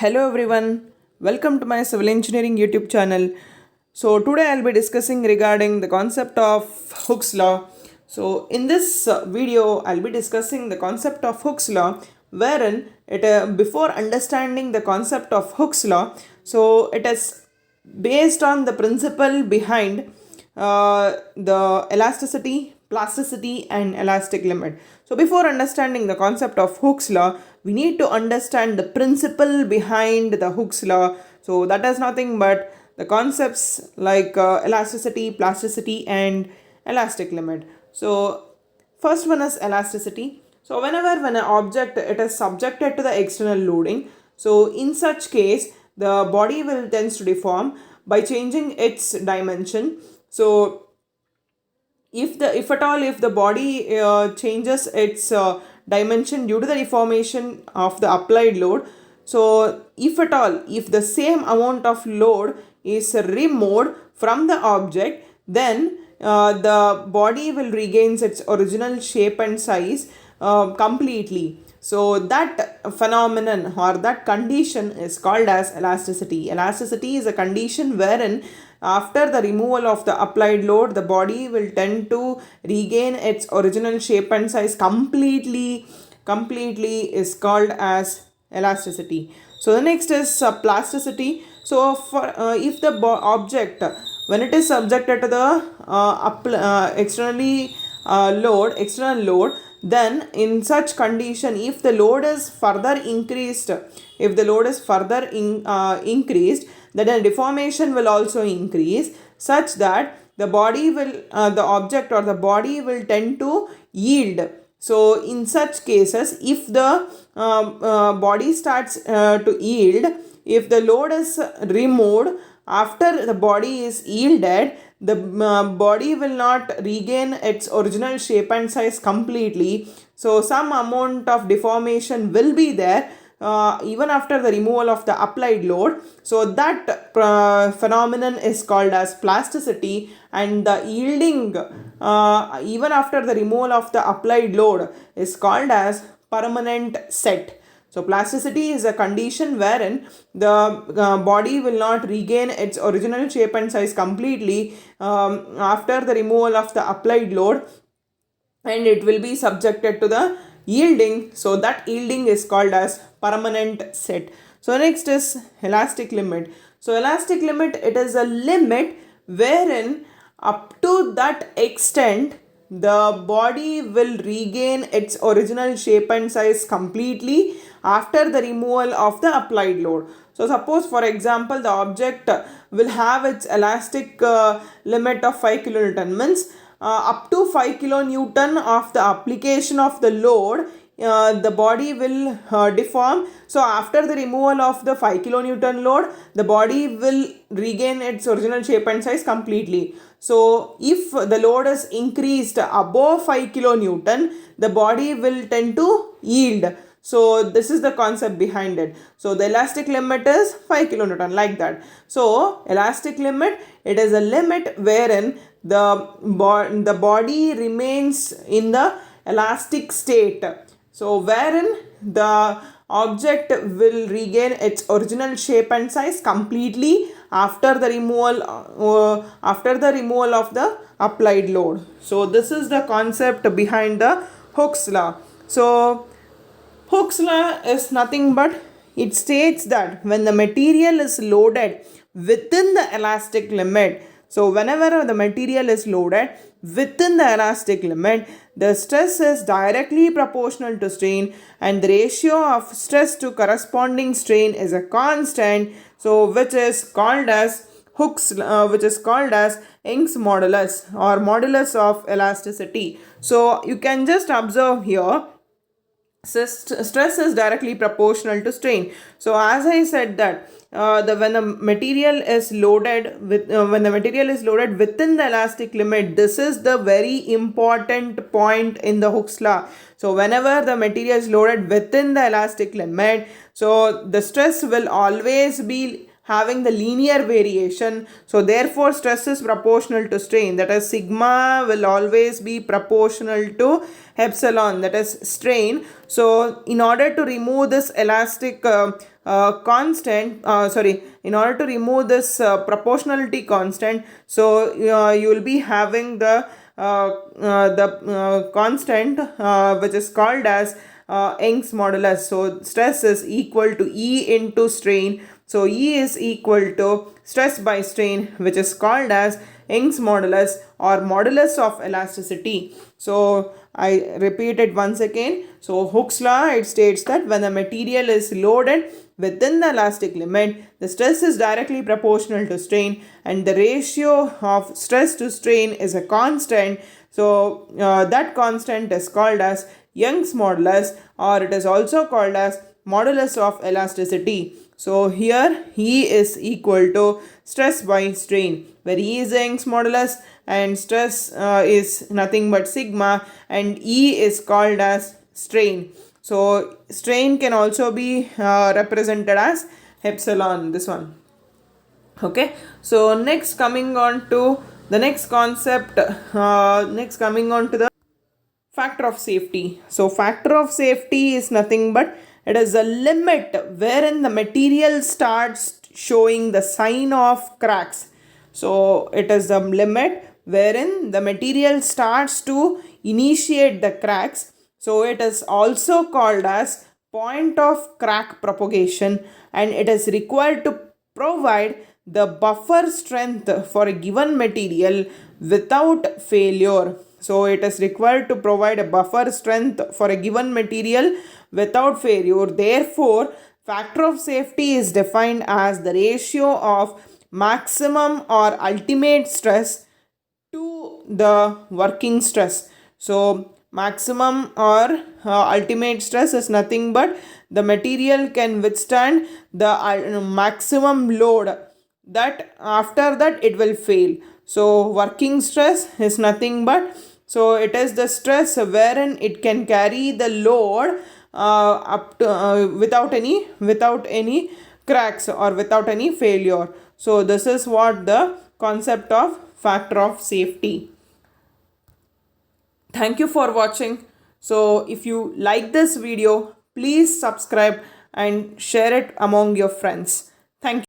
Hello everyone, welcome to my civil engineering YouTube channel. So today I'll be discussing regarding the concept of Hooke's law. So in this video I'll be discussing the concept of Hooke's law, wherein before understanding the concept of Hooke's law, so it is based on the principle behind the elasticity, plasticity and elastic limit. So before understanding the concept of Hooke's law, we need to understand the principle behind the Hooke's law. So that is nothing but the concepts like elasticity, plasticity and elastic limit. So first one is elasticity. So whenever when an object it is subjected to the external loading, so in such case the body will tends to deform by changing its dimension. So if the body changes its dimension due to the deformation of the applied load, so if at all if the same amount of load is removed from the object, then the body will regain its original shape and size completely. So that phenomenon or that condition is called as elasticity. Elasticity is a condition wherein after the removal of the applied load, the body will tend to regain its original shape and size completely is called as elasticity. So the next is plasticity. So for if the object when it is subjected to the external load, then in such condition if the load is further increased, increased, then the deformation will also increase, such that the body will the object or the body will tend to yield. So in such cases, if the body starts to yield, if the load is removed after the body is yielded, the body will not regain its original shape and size completely. So some amount of deformation will be there even after the removal of the applied load. So that phenomenon is called as plasticity, and the yielding even after the removal of the applied load is called as permanent set. So plasticity is a condition wherein the body will not regain its original shape and size completely after the removal of the applied load, and it will be subjected to the yielding. So that yielding is called as permanent set. So next is elastic limit. So elastic limit, it is a limit wherein up to that extent the body will regain its original shape and size completely after the removal of the applied load. So suppose for example the object will have its elastic limit of 5 kilonewton, means up to 5 kilonewton of the application of the load, the body will deform. So after the removal of the 5 kilonewton load, the body will regain its original shape and size completely. So if the load is increased above 5 kilonewton, the body will tend to yield. So this is the concept behind it. So the elastic limit is 5 kilonewton, like that. So elastic limit, it is a limit wherein the body remains in the elastic state. So wherein the object will regain its original shape and size completely after the removal of the applied load. So this is the concept behind the Hooke's law. So Hooke's law is nothing but it states that when the material is loaded within the elastic limit, so whenever the material is loaded within the elastic limit, the stress is directly proportional to strain, and the ratio of stress to corresponding strain is a constant, so which is called as Young's modulus or modulus of elasticity. So you can just observe here, stress is directly proportional to strain. So as I said that when the material is loaded within the elastic limit, this is the very important point in the Hooke's law. So whenever the material is loaded within the elastic limit, so the stress will always be having the linear variation. So therefore stress is proportional to strain, that is sigma will always be proportional to epsilon, that is strain. So in order to remove this elastic constant, in order to remove this proportionality constant, so you will be having the constant which is called as Young's modulus. So stress is equal to E into strain. So E is equal to stress by strain, which is called as Young's modulus or modulus of elasticity. So I repeat it once again. So Hooke's law, it states that when the material is loaded within the elastic limit, the stress is directly proportional to strain, and the ratio of stress to strain is a constant. So that constant is called as Young's modulus, or it is also called as modulus of elasticity. So here E is equal to stress by strain, where E is Young's modulus and stress is nothing but sigma, and E is called as strain. So strain can also be represented as epsilon, this one. Okay, so next coming on to the next concept, next coming on to the factor of safety. So factor of safety is nothing but it is a limit wherein the material starts showing the sign of cracks. So it is the limit wherein the material starts to initiate the cracks. So it is also called as point of crack propagation, and it is required to provide the buffer strength for a given material without failure. So it is required to provide a buffer strength for a given material without failure. Therefore, factor of safety is defined as the ratio of maximum or ultimate stress to the working stress. So maximum or ultimate stress is nothing but the material can withstand the maximum load, that after that it will fail. So working stress is nothing but, so it is the stress wherein it can carry the load up to without any cracks or without any failure. So this is what the concept of factor of safety. Thank you for watching. So if you like this video, please subscribe and share it among your friends. Thank you.